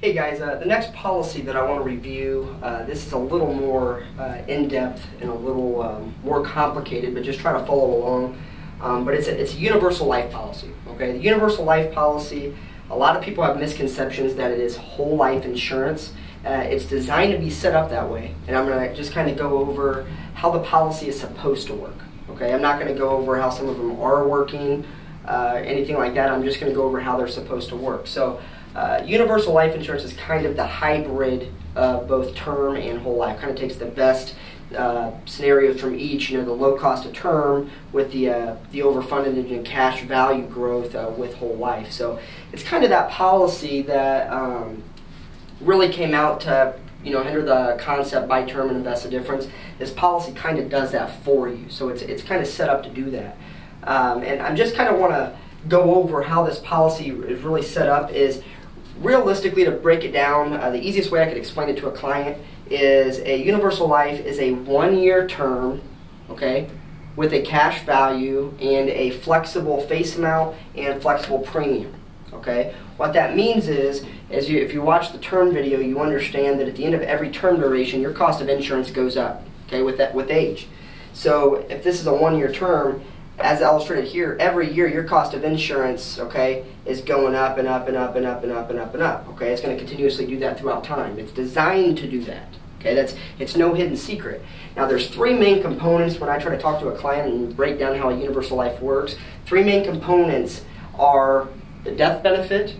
Hey guys, the next policy that I want to review, this is a little more in-depth and a little more complicated, but just try to follow along. But it's a universal life policy. Okay, the universal life policy, a lot of people have misconceptions that it is whole life insurance. It's designed to be set up that way, and I'm going to just kind of go over how the policy is supposed to work. Okay, I'm not going to go over how some of them are working, anything like that. I'm just going to go over how they're supposed to work. So universal life insurance is kind of the hybrid of both term and whole life. Kind of takes the best scenarios from each. You know, the low cost of term with the overfunded and cash value growth with whole life. So it's kind of that policy that really came out to under the concept buy term and invest the difference. This policy kind of does that for you. So it's kind of set up to do that. And I just kind of want to go over how this policy is really set up. Is realistically, to break it down, the easiest way I could explain it to a client is a universal life is a 1-year term, okay, with a cash value and a flexible face amount and flexible premium. Okay, what that means is if you watch the term video, you understand that at the end of every term duration, your cost of insurance goes up. Okay, with age. So if this is a 1-year term, as illustrated here, every year your cost of insurance, okay, is going up and up and up and up and up and up and up. Okay, it's going to continuously do that throughout time. It's designed to do that. Okay, it's no hidden secret. Now there's 3 main components when I try to talk to a client and break down how a universal life works. 3 main components are the death benefit,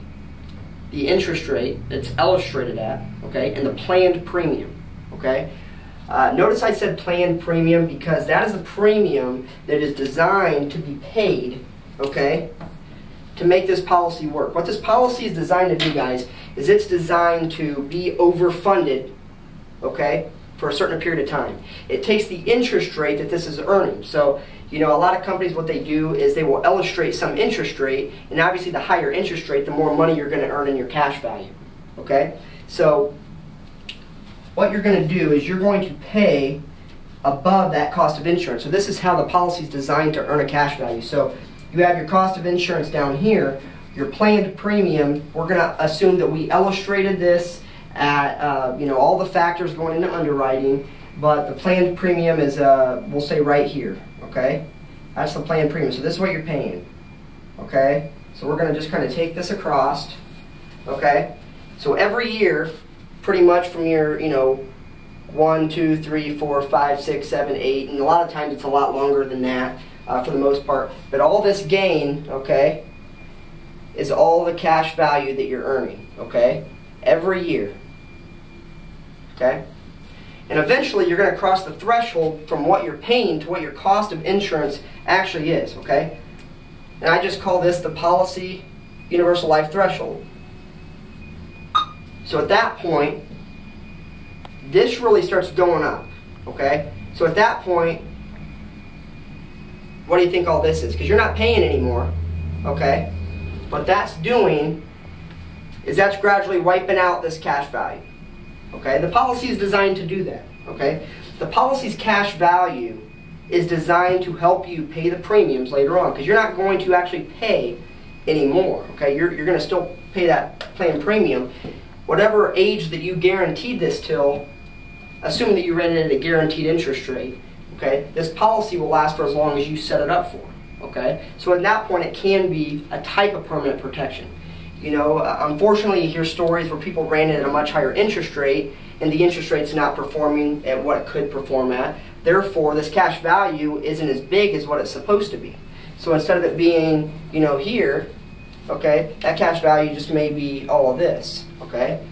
the interest rate that's illustrated at, okay, and the planned premium. Okay. Notice I said planned premium because that is a premium that is designed to be paid, okay, to make this policy work. What this policy is designed to do, guys, is it's designed to be overfunded, okay, for a certain period of time. It takes the interest rate that this is earning. So, a lot of companies, what they do is they will illustrate some interest rate, and obviously the higher interest rate, the more money you're going to earn in your cash value, okay? So what you're going to do is you're going to pay above that cost of insurance. So this is how the policy is designed to earn a cash value. So you have your cost of insurance down here, your planned premium. We're going to assume that we illustrated this at all the factors going into underwriting, but the planned premium is we'll say right here. Okay, that's the planned premium. So this is what you're paying. Okay, so we're going to just kind of take this across. Okay, so every year, pretty much from your 1, 2, 3, 4, 5, 6, 7, 8, and a lot of times it's a lot longer than that for the most part. But all this gain, okay, is all the cash value that you're earning. Okay, every year. Okay. And eventually you're going to cross the threshold from what you're paying to what your cost of insurance actually is, okay? And I just call this the policy universal life threshold. So at that point, this really starts going up, okay? So at that point, what do you think all this is? Because you're not paying anymore, okay? What that's doing is that's gradually wiping out this cash value. Okay, the policy is designed to do that. Okay, the policy's cash value is designed to help you pay the premiums later on, because you're not going to actually pay anymore. Okay, you're going to still pay that planned premium, whatever age that you guaranteed this till. Assuming that you ran it at a guaranteed interest rate. Okay, this policy will last for as long as you set it up for. Okay, so at that point it can be a type of permanent protection. Unfortunately, you hear stories where people ran it at a much higher interest rate, and the interest rate's not performing at what it could perform at. Therefore, this cash value isn't as big as what it's supposed to be. So instead of it being, here, okay, that cash value just may be all of this, okay?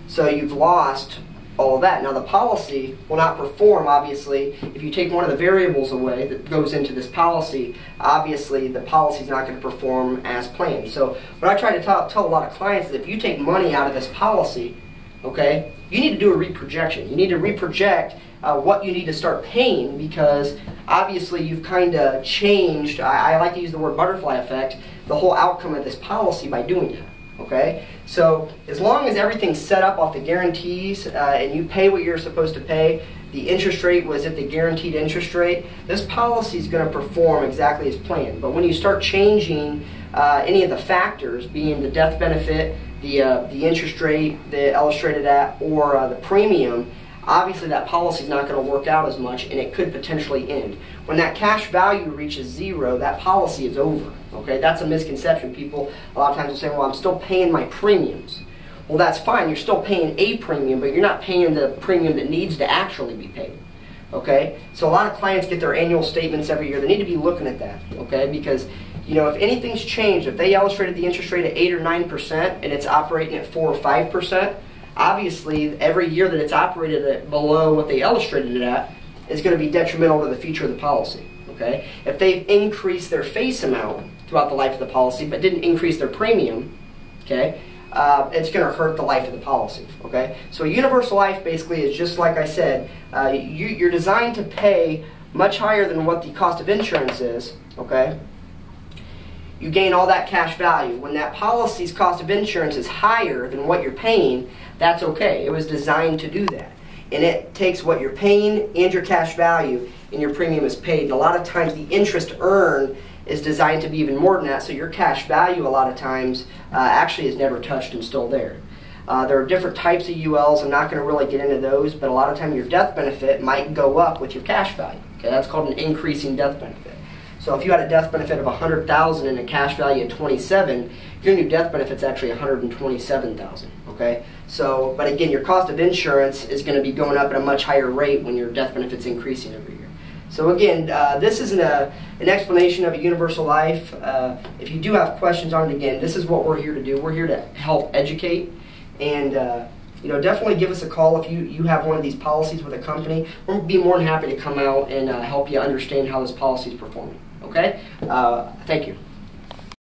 So you've lost all of that. Now the policy will not perform, obviously, if you take one of the variables away that goes into this policy. Obviously the policy is not going to perform as planned. So what I try to tell a lot of clients is if you take money out of this policy, okay, you need to do a reprojection. You need to reproject what you need to start paying, because obviously you've kind of changed, I like to use the word butterfly effect, the whole outcome of this policy by doing that. Okay, so as long as everything's set up off the guarantees and you pay what you're supposed to pay, the interest rate was at the guaranteed interest rate, this policy is going to perform exactly as planned. But when you start changing any of the factors, being the death benefit, the interest rate they illustrated at, or the premium, obviously that policy is not going to work out as much, and it could potentially end. When that cash value reaches zero, that policy is over. Okay, that's a misconception. People a lot of times will say, well, I'm still paying my premiums. Well, that's fine. You're still paying a premium, but you're not paying the premium that needs to actually be paid. Okay, so a lot of clients get their annual statements every year. They need to be looking at that. Okay, because if anything's changed, if they illustrated the interest rate at 8 or 9% and it's operating at 4 or 5%, obviously every year that it's operated at below what they illustrated it at is going to be detrimental to the future of the policy. Okay, if they've increased their face amount throughout the life of the policy but didn't increase their premium, okay, it's going to hurt the life of the policy. Okay, so Universal Life basically is just like I said. You're designed to pay much higher than what the cost of insurance is. Okay, you gain all that cash value. When that policy's cost of insurance is higher than what you're paying, that's okay. It was designed to do that, and it takes what you're paying and your cash value, and your premium is paid. And a lot of times the interest earned is designed to be even more than that, so your cash value a lot of times actually is never touched and still there. There are different types of ULs. I'm not going to really get into those, but a lot of times your death benefit might go up with your cash value. Okay, that's called an increasing death benefit. So if you had a death benefit of $100,000 and a cash value of $27,000, your new death benefit is actually $127,000. Okay, so but again, your cost of insurance is going to be going up at a much higher rate when your death benefit's increasing every year. So again, this is an explanation of a Universal Life. If you do have questions on it, again, this is what we're here to do. We're here to help educate, and definitely give us a call if you have one of these policies with a company. We'll be more than happy to come out and help you understand how this policy is performing. Okay? Thank you.